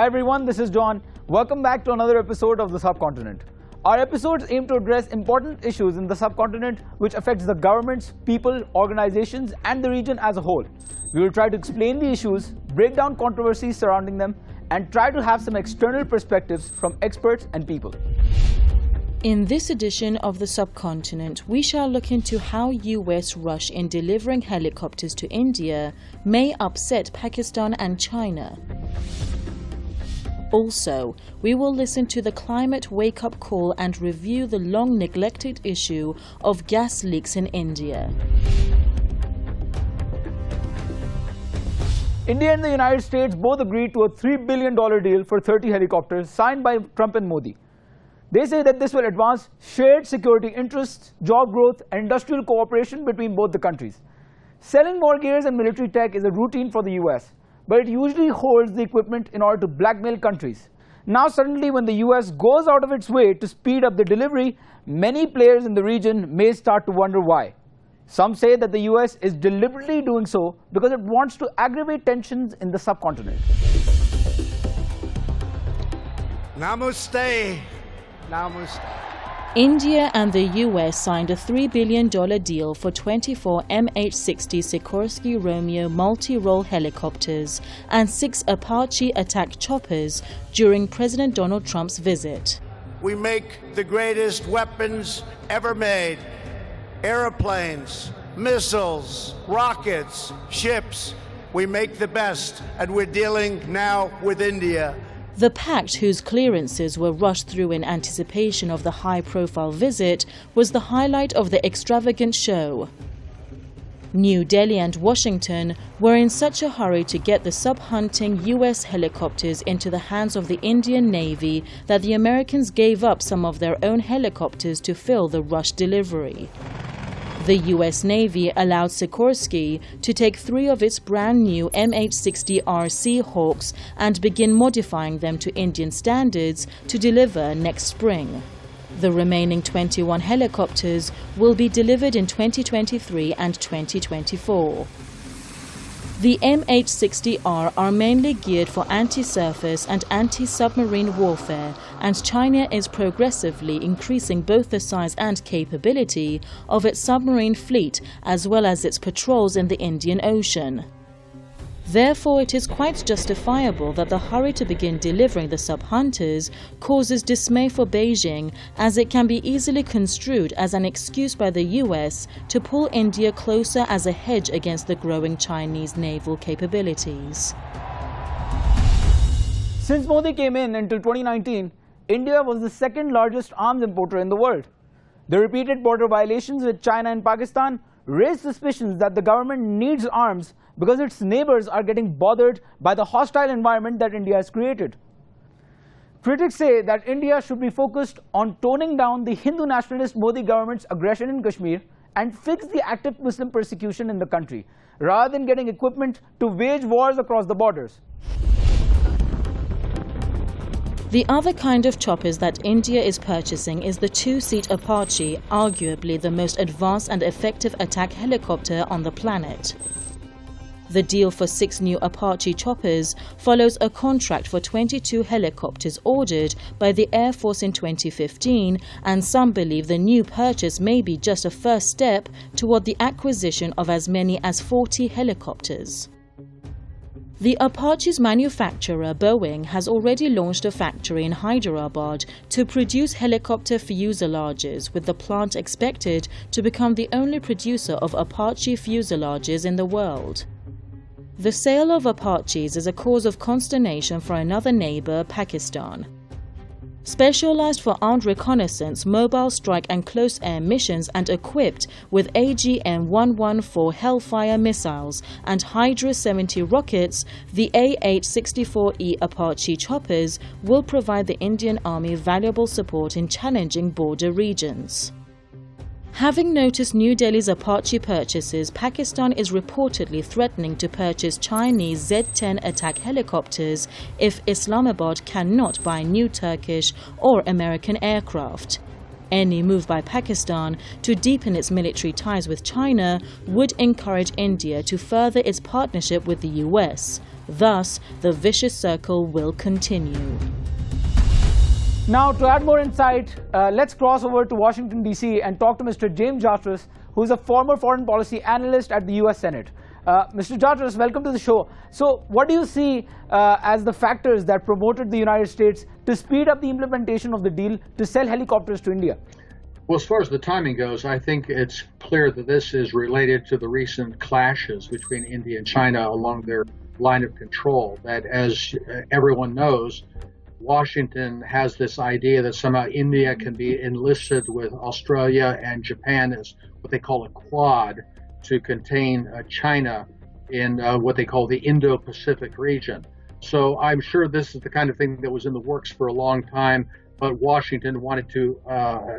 Hi everyone, this is John. Welcome back to another episode of the Subcontinent. Our episodes aim to address important issues in the subcontinent which affects the governments, people, organizations and the region as a whole. We will try to explain the issues, break down controversies surrounding them and try to have some external perspectives from experts and people. In this edition of the Subcontinent, we shall look into how US rush in delivering helicopters to India may upset Pakistan and China. Also, we will listen to the climate wake-up call and review the long-neglected issue of gas leaks in India. India and the United States both agreed to a $3 billion deal for 30 helicopters signed by Trump and Modi. They say that this will advance shared security interests, job growth and industrial cooperation between both the countries. Selling more gears and military tech is a routine for the US, but it usually holds the equipment in order to blackmail countries. Now suddenly when the US goes out of its way to speed up the delivery, many players in the region may start to wonder why. Some say that the US is deliberately doing so because it wants to aggravate tensions in the subcontinent. Namaste. India and the US signed a $3 billion deal for 24 MH-60 Sikorsky Romeo multi-role helicopters and 6 Apache attack choppers during President Donald Trump's visit. We make the greatest weapons ever made. Airplanes, missiles, rockets, ships. We make the best, and we're dealing now with India. The pact, whose clearances were rushed through in anticipation of the high-profile visit, was the highlight of the extravagant show. New Delhi and Washington were in such a hurry to get the sub-hunting US helicopters into the hands of the Indian Navy that the Americans gave up some of their own helicopters to fill the rushed delivery. The US Navy allowed Sikorsky to take 3 of its brand new MH-60RC Hawks and begin modifying them to Indian standards to deliver next spring. The remaining 21 helicopters will be delivered in 2023 and 2024. The MH-60R are mainly geared for anti-surface and anti-submarine warfare, and China is progressively increasing both the size and capability of its submarine fleet as well as its patrols in the Indian Ocean. Therefore, it is quite justifiable that the hurry to begin delivering the sub-hunters causes dismay for Beijing, as it can be easily construed as an excuse by the US to pull India closer as a hedge against the growing Chinese naval capabilities. Since Modi came in until 2019, India was the second largest arms importer in the world. The repeated border violations with China and Pakistan raised suspicions that the government needs arms because its neighbors are getting bothered by the hostile environment that India has created. Critics say that India should be focused on toning down the Hindu nationalist Modi government's aggression in Kashmir and fix the active Muslim persecution in the country, rather than getting equipment to wage wars across the borders. The other kind of choppers that India is purchasing is the 2-seat Apache, arguably the most advanced and effective attack helicopter on the planet. The deal for 6 new Apache choppers follows a contract for 22 helicopters ordered by the Air Force in 2015, and some believe the new purchase may be just a first step toward the acquisition of as many as 40 helicopters. The Apache's manufacturer, Boeing, has already launched a factory in Hyderabad to produce helicopter fuselages, with the plant expected to become the only producer of Apache fuselages in the world. The sale of Apaches is a cause of consternation for another neighbor, Pakistan. Specialized for armed reconnaissance, mobile strike and close air missions, and equipped with AGM-114 Hellfire missiles and Hydra 70 rockets, the AH-64E Apache choppers will provide the Indian Army valuable support in challenging border regions. Having noticed New Delhi's Apache purchases, Pakistan is reportedly threatening to purchase Chinese Z-10 attack helicopters if Islamabad cannot buy new Turkish or American aircraft. Any move by Pakistan to deepen its military ties with China would encourage India to further its partnership with the US, Thus, the vicious circle will continue. Now, to add more insight, let's cross over to Washington, D.C. and talk to Mr. James Jatras, who is a former foreign policy analyst at the U.S. Senate. Mr. Jatras, welcome to the show. So, what do you see as the factors that promoted the United States to speed up the implementation of the deal to sell helicopters to India? Well, as far as the timing goes, I think it's clear that this is related to the recent clashes between India and China along their line of control. That, as everyone knows, Washington has this idea that somehow India can be enlisted with Australia and Japan as what they call a quad to contain China in what they call the Indo-Pacific region. So I'm sure this is the kind of thing that was in the works for a long time, but Washington wanted to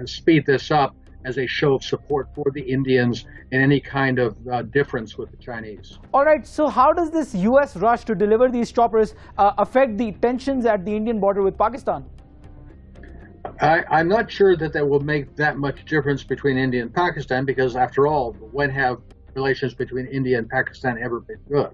speed this up as a show of support for the Indians in any kind of difference with the Chinese. All right, so how does this U.S. rush to deliver these choppers affect the tensions at the Indian border with Pakistan? I'm not sure that will make that much difference between India and Pakistan, because after all, when have relations between India and Pakistan ever been good?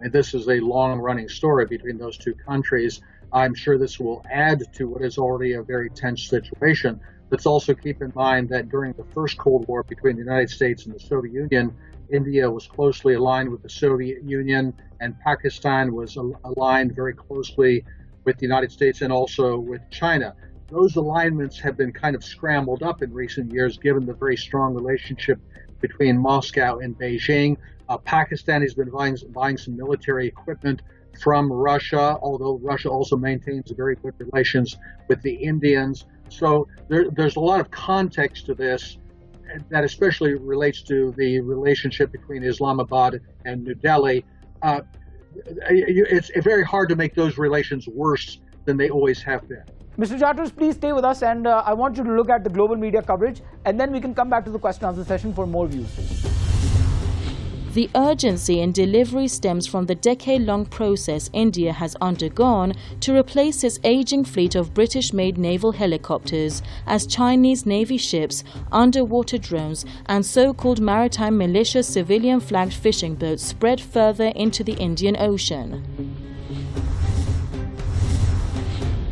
And this is a long-running story between those two countries. I'm sure this will add to what is already a very tense situation. Let's also keep in mind that during the first Cold War between the United States and the Soviet Union, India was closely aligned with the Soviet Union, and Pakistan was aligned very closely with the United States and also with China. Those alignments have been kind of scrambled up in recent years, given the very strong relationship between Moscow and Beijing. Pakistan has been buying some military equipment from Russia, although Russia also maintains very good relations with the Indians. So there's a lot of context to this that especially relates to the relationship between Islamabad and New Delhi. It's very hard to make those relations worse than they always have been. Mr. Jatras, please stay with us, and I want you to look at the global media coverage, and then we can come back to the question and answer session for more views. The urgency in delivery stems from the decade-long process India has undergone to replace its aging fleet of British-made naval helicopters as Chinese Navy ships, underwater drones and so-called maritime militia civilian-flagged fishing boats spread further into the Indian Ocean.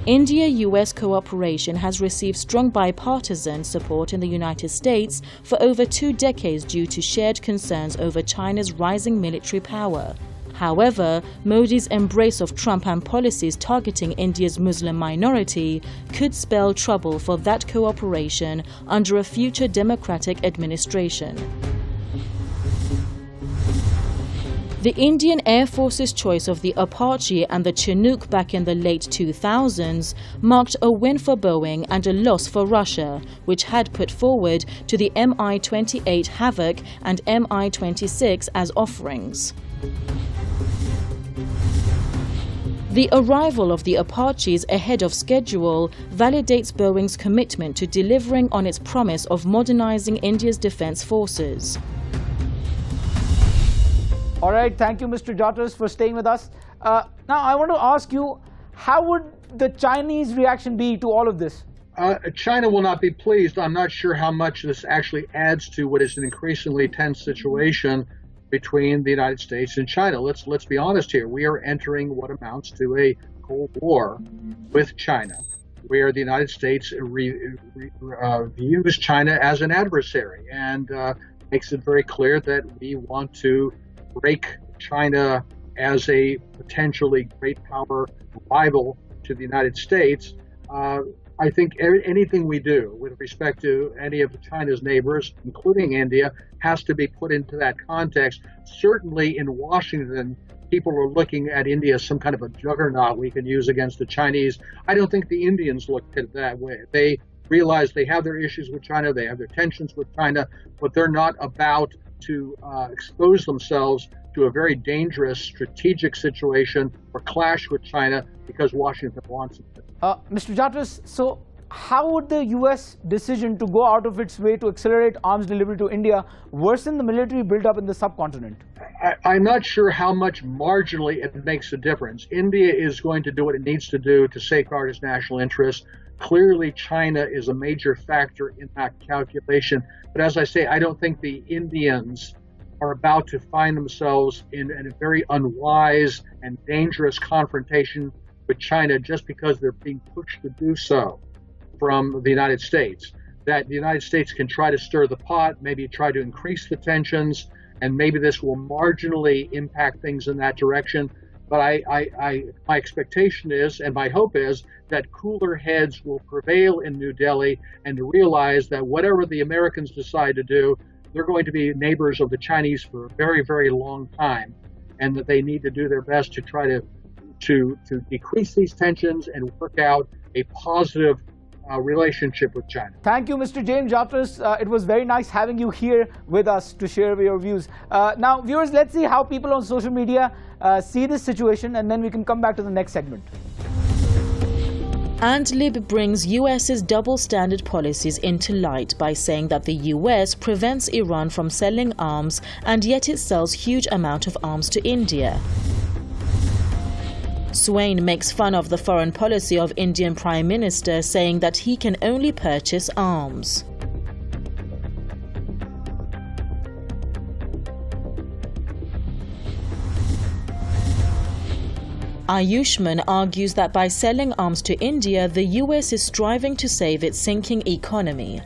India-US cooperation has received strong bipartisan support in the United States for over 2 decades due to shared concerns over China's rising military power. However, Modi's embrace of Trump and policies targeting India's Muslim minority could spell trouble for that cooperation under a future Democratic administration. The Indian Air Force's choice of the Apache and the Chinook back in the late 2000s marked a win for Boeing and a loss for Russia, which had put forward to the Mi-28 Havoc and Mi-26 as offerings. The arrival of the Apaches ahead of schedule validates Boeing's commitment to delivering on its promise of modernizing India's defense forces. All right, thank you, Mr. Jatras, for staying with us. Now, I want to ask you, how would the Chinese reaction be to all of this? China will not be pleased. I'm not sure how much this actually adds to what is an increasingly tense situation between the United States and China. Let's be honest here. We are entering what amounts to a Cold War with China, where the United States views China as an adversary and makes it very clear that we want to break China as a potentially great power rival to the United States. I think anything we do with respect to any of China's neighbors, including India, has to be put into that context. Certainly in Washington, people are looking at India as some kind of a juggernaut we can use against the Chinese. I don't think the Indians look at it that way. They realize they have their issues with China, they have their tensions with China, but they're not about to expose themselves to a very dangerous strategic situation or clash with China because Washington wants it. Mr. Jatras, so how would the U.S. decision to go out of its way to accelerate arms delivery to India worsen the military buildup in the subcontinent? I'm not sure how much marginally it makes a difference. India is going to do what it needs to do to safeguard its national interests. Clearly, China is a major factor in that calculation. But as I say, I don't think the Indians are about to find themselves in a very unwise and dangerous confrontation with China just because they're being pushed to do so from the United States. That the United States can try to stir the pot, maybe try to increase the tensions, and maybe this will marginally impact things in that direction. But my expectation is, and my hope is, that cooler heads will prevail in New Delhi and to realize that whatever the Americans decide to do, they're going to be neighbors of the Chinese for a very, very long time, and that they need to do their best to try to decrease these tensions and work out a positive relationship with China. Thank you, Mr. James Jafris. It was very nice having you here with us to share your views. Now, viewers, let's see how people on social media see this situation, and then we can come back to the next segment. Andlib brings US's double-standard policies into light by saying that the US prevents Iran from selling arms, and yet it sells huge amount of arms to India. Swain makes fun of the foreign policy of Indian Prime Minister, saying that he can only purchase arms. Ayushman argues that by selling arms to India, the US is striving to save its sinking economy.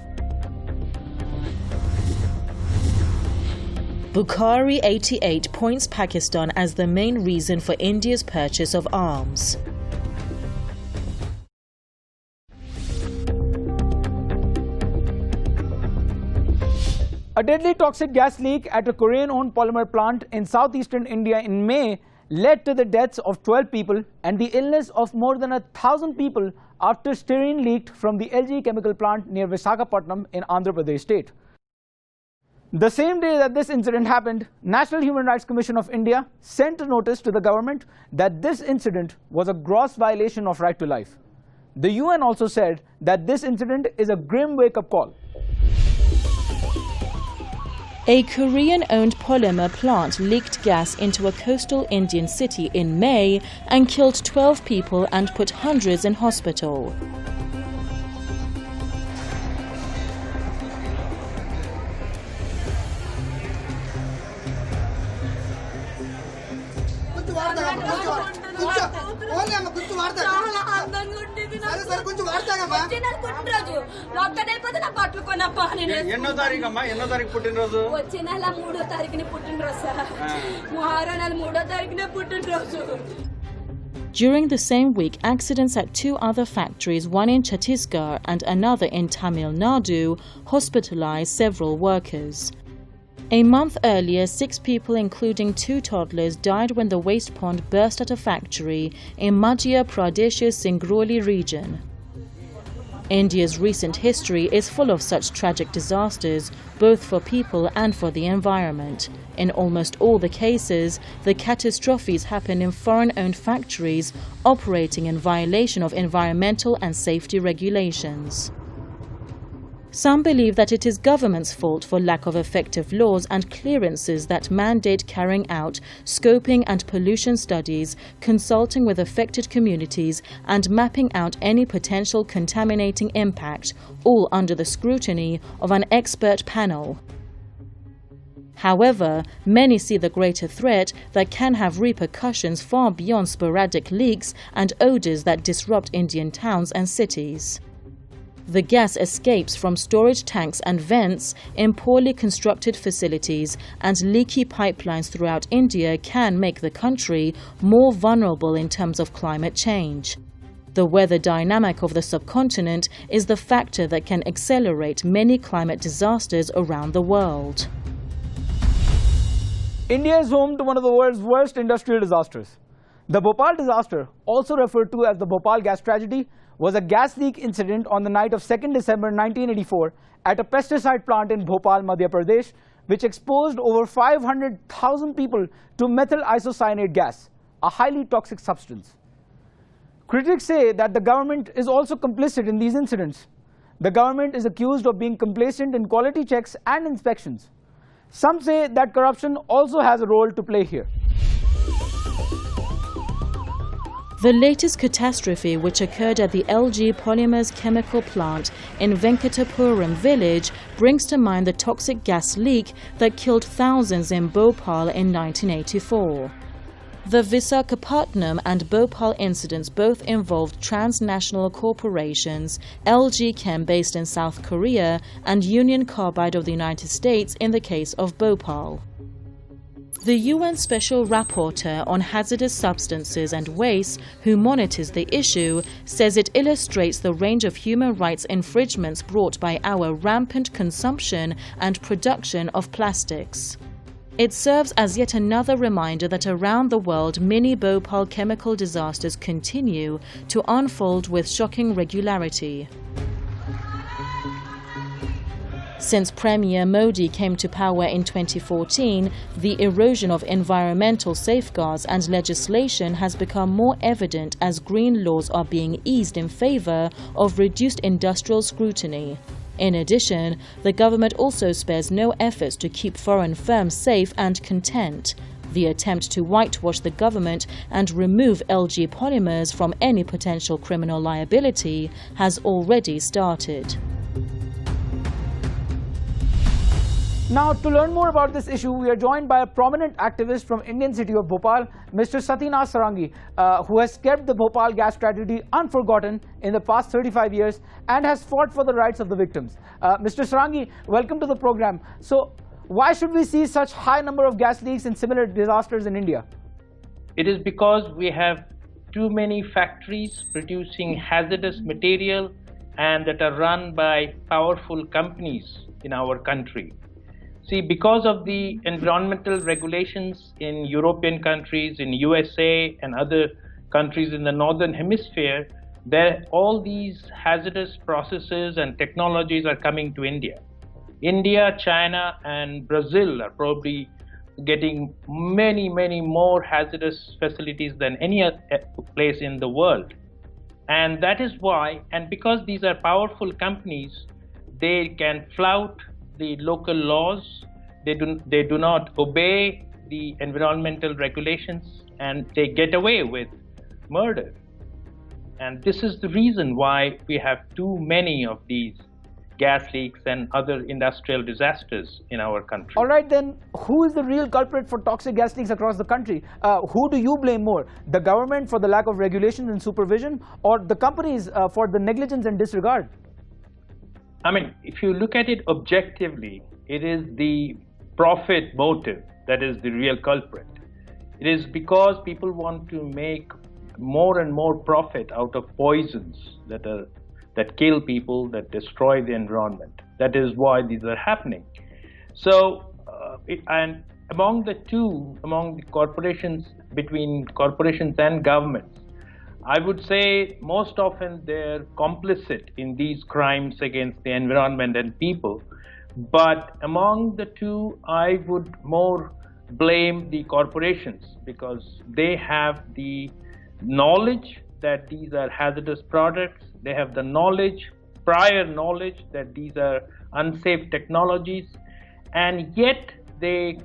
Bukhari 88 points Pakistan as the main reason for India's purchase of arms. A deadly toxic gas leak at a Korean-owned polymer plant in southeastern India in May led to the deaths of 12 people and the illness of more than 1,000 people after styrene leaked from the LG chemical plant near Visakhapatnam in Andhra Pradesh state. The same day that this incident happened, National Human Rights Commission of India sent a notice to the government that this incident was a gross violation of right to life. The UN also said that this incident is a grim wake-up call. A Korean-owned polymer plant leaked gas into a coastal Indian city in May and killed 12 people and put hundreds in hospital. During the same week, accidents at two other factories, one in Chhattisgarh and another in Tamil Nadu, hospitalized several workers. A month earlier, 6 people, including 2 toddlers, died when the waste pond burst at a factory in Madhya Pradesh's Singrauli region. India's recent history is full of such tragic disasters, both for people and for the environment. In almost all the cases, the catastrophes happen in foreign-owned factories operating in violation of environmental and safety regulations. Some believe that it is government's fault for lack of effective laws and clearances that mandate carrying out scoping and pollution studies, consulting with affected communities and mapping out any potential contaminating impact, all under the scrutiny of an expert panel. However, many see the greater threat that can have repercussions far beyond sporadic leaks and odours that disrupt Indian towns and cities. The gas escapes from storage tanks and vents in poorly constructed facilities, and leaky pipelines throughout India can make the country more vulnerable in terms of climate change. The weather dynamic of the subcontinent is the factor that can accelerate many climate disasters around the world. India is home to one of the world's worst industrial disasters. The Bhopal disaster, also referred to as the Bhopal gas tragedy, was a gas leak incident on the night of 2nd December 1984 at a pesticide plant in Bhopal, Madhya Pradesh, which exposed over 500,000 people to methyl isocyanate gas, a highly toxic substance. Critics say that the government is also complicit in these incidents. The government is accused of being complacent in quality checks and inspections. Some say that corruption also has a role to play here. The latest catastrophe, which occurred at the LG Polymers chemical plant in Venkatapuram village, brings to mind the toxic gas leak that killed thousands in Bhopal in 1984. The Visakhapatnam and Bhopal incidents both involved transnational corporations, LG Chem based in South Korea and Union Carbide of the United States in the case of Bhopal. The UN Special Rapporteur on Hazardous Substances and Waste, who monitors the issue, says it illustrates the range of human rights infringements brought by our rampant consumption and production of plastics. It serves as yet another reminder that around the world mini Bhopal chemical disasters continue to unfold with shocking regularity. Since Premier Modi came to power in 2014, the erosion of environmental safeguards and legislation has become more evident as green laws are being eased in favour of reduced industrial scrutiny. In addition, the government also spares no efforts to keep foreign firms safe and content. The attempt to whitewash the government and remove LG Polymers from any potential criminal liability has already started. Now, to learn more about this issue, we are joined by a prominent activist from Indian city of Bhopal, Mr. Satynath Sarangi, who has kept the Bhopal gas tragedy unforgotten in the past 35 years and has fought for the rights of the victims. Mr. Sarangi, welcome to the program. So, why should we see such high number of gas leaks and similar disasters in India? It is because we have too many factories producing hazardous material and that are run by powerful companies in our country. See, because of the environmental regulations in European countries, in USA and other countries in the Northern Hemisphere, all these hazardous processes and technologies are coming to India. India, China and Brazil are probably getting many more hazardous facilities than any other place in the world. And that is why, and because these are powerful companies, they can flout the local laws, they do not obey the environmental regulations, and they get away with murder. And this is the reason why we have too many of these gas leaks and other industrial disasters in our country. All right, then, who is the real culprit for toxic gas leaks across the country? Who do you blame more? The government for the lack of regulations and supervision, or the companies for the negligence and disregard? I mean, if you look at it objectively, it is the profit motive that is the real culprit. It is because people want to make more and more profit out of poisons that kill people, that destroy the environment. That is why these are happening. So, and among the corporations, between corporations and governments, I would say most often they're complicit in these crimes against the environment and people. But among the two, I would more blame the corporations because they have the knowledge that these are hazardous products. They have the prior knowledge that these are unsafe technologies, and yet they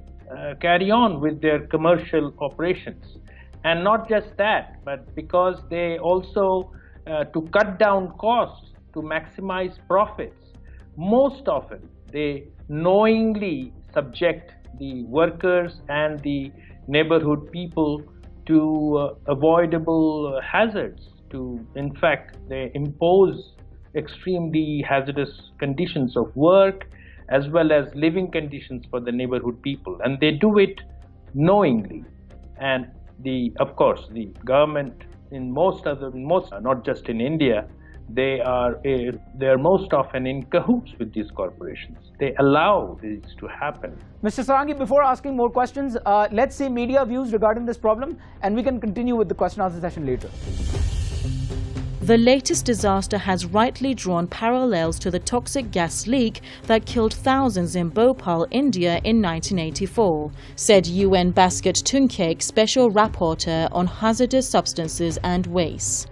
carry on with their commercial operations. And not just that, but because they also, to cut down costs, to maximize profits, most often they knowingly subject the workers and the neighborhood people to avoidable hazards. In fact, they impose extremely hazardous conditions of work as well as living conditions for the neighborhood people, and they do it knowingly. And of course, the government in most, not just in India, they are most often in cahoots with these corporations. They allow this to happen. Mr. Sarangi, before asking more questions, let's see media views regarding this problem, and we can continue with the question answer session later. The latest disaster has rightly drawn parallels to the toxic gas leak that killed thousands in Bhopal, India in 1984, said UN Basket Tunkek, Special Rapporteur on Hazardous Substances and Waste.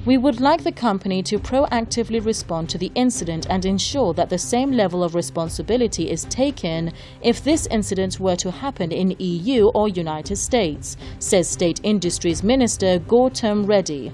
We would like the company to proactively respond to the incident and ensure that the same level of responsibility is taken if this incident were to happen in EU or United States, says State Industries Minister Gautam Reddy.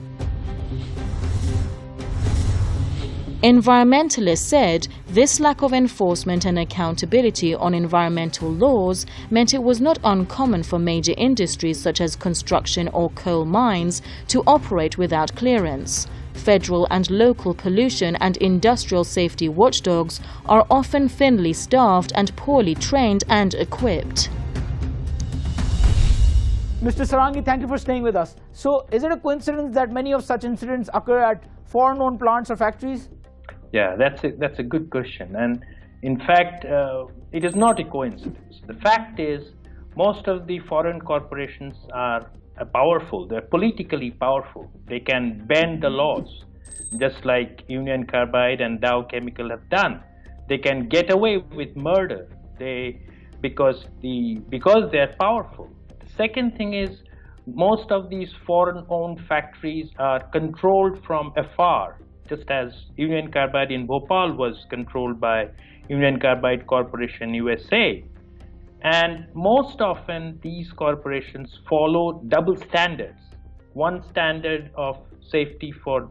Environmentalists said this lack of enforcement and accountability on environmental laws meant it was not uncommon for major industries such as construction or coal mines to operate without clearance. Federal and local pollution and industrial safety watchdogs are often thinly staffed and poorly trained and equipped. Mr. Sarangi, thank you for staying with us. So, is it a coincidence that many of such incidents occur at foreign-owned plants or factories? Yeah, that's a good question, and in fact, it is not a coincidence. The fact is, most of the foreign corporations are powerful. They're politically powerful. They can bend the laws, just like Union Carbide and Dow Chemical have done. They can get away with murder. Because they're powerful. The second thing is, most of these foreign-owned factories are controlled from afar. Just as Union Carbide in Bhopal was controlled by Union Carbide Corporation USA. And most often these corporations follow double standards. One standard of safety for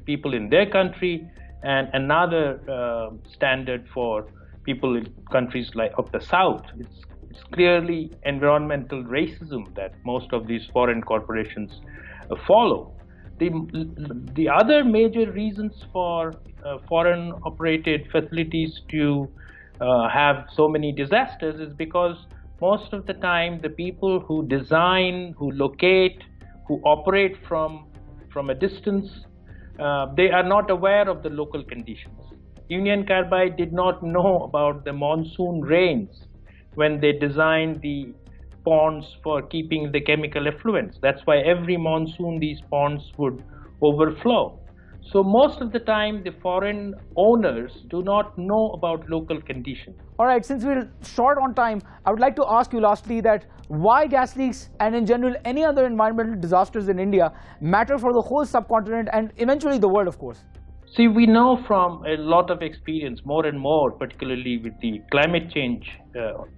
people in their country and another standard for people in countries like of the South. It's clearly environmental racism that most of these foreign corporations follow. The other major reasons for foreign operated facilities to have so many disasters is because most of the time the people who design, who locate, who operate from a distance, they are not aware of the local conditions. Union Carbide did not know about the monsoon rains when they designed the ponds for keeping the chemical effluents. That's why every monsoon these ponds would overflow. So most of the time the foreign owners do not know about local conditions. All right, since we're short on time, I would like to ask you lastly that why gas leaks and in general any other environmental disasters in India matter for the whole subcontinent and eventually the world, of course. See, we know from a lot of experience, more and more, particularly with the climate change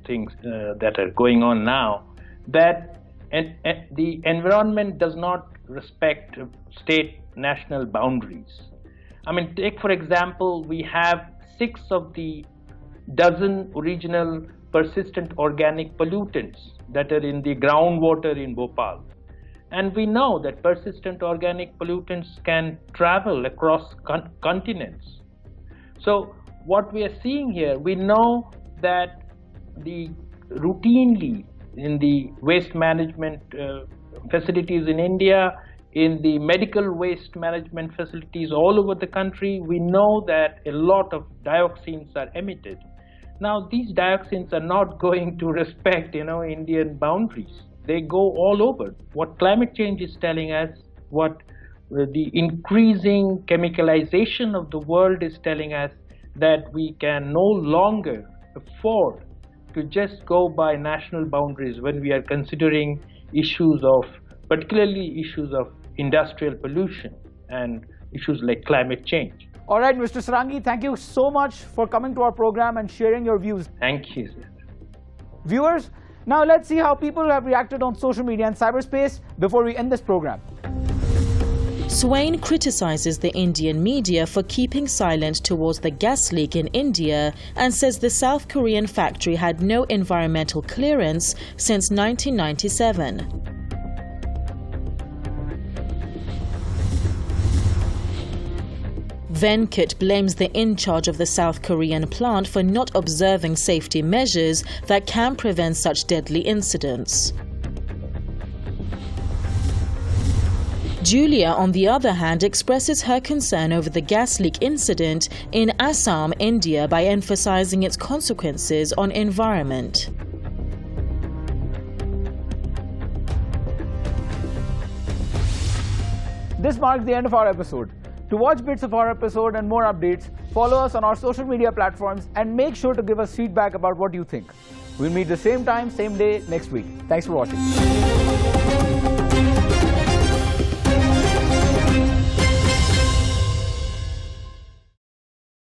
things that are going on now, that the environment does not respect state national boundaries. I mean, take for example, we have 6 of the dozen original persistent organic pollutants that are in the groundwater in Bhopal. And we know that persistent organic pollutants can travel across continents. So what we are seeing here, we know that routinely in the waste management facilities in India, in the medical waste management facilities all over the country, we know that a lot of dioxins are emitted. Now these dioxins are not going to respect, Indian boundaries. They go all over. What climate change is telling us, what the increasing chemicalization of the world is telling us, that we can no longer afford to just go by national boundaries when we are considering issues of, particularly issues of industrial pollution and issues like climate change. All right, Mr. Sarangi, thank you so much for coming to our program and sharing your views. Thank you. Viewers, now let's see how people have reacted on social media and cyberspace before we end this program. Swain criticizes the Indian media for keeping silent towards the gas leak in India and says the South Korean factory had no environmental clearance since 1997. Venkat blames the in-charge of the South Korean plant for not observing safety measures that can prevent such deadly incidents. Julia, on the other hand, expresses her concern over the gas leak incident in Assam, India, by emphasizing its consequences on environment. This marks the end of our episode. To watch bits of our episode and more updates, follow us on our social media platforms and make sure to give us feedback about what you think. We'll meet the same time, same day next week. Thanks for watching.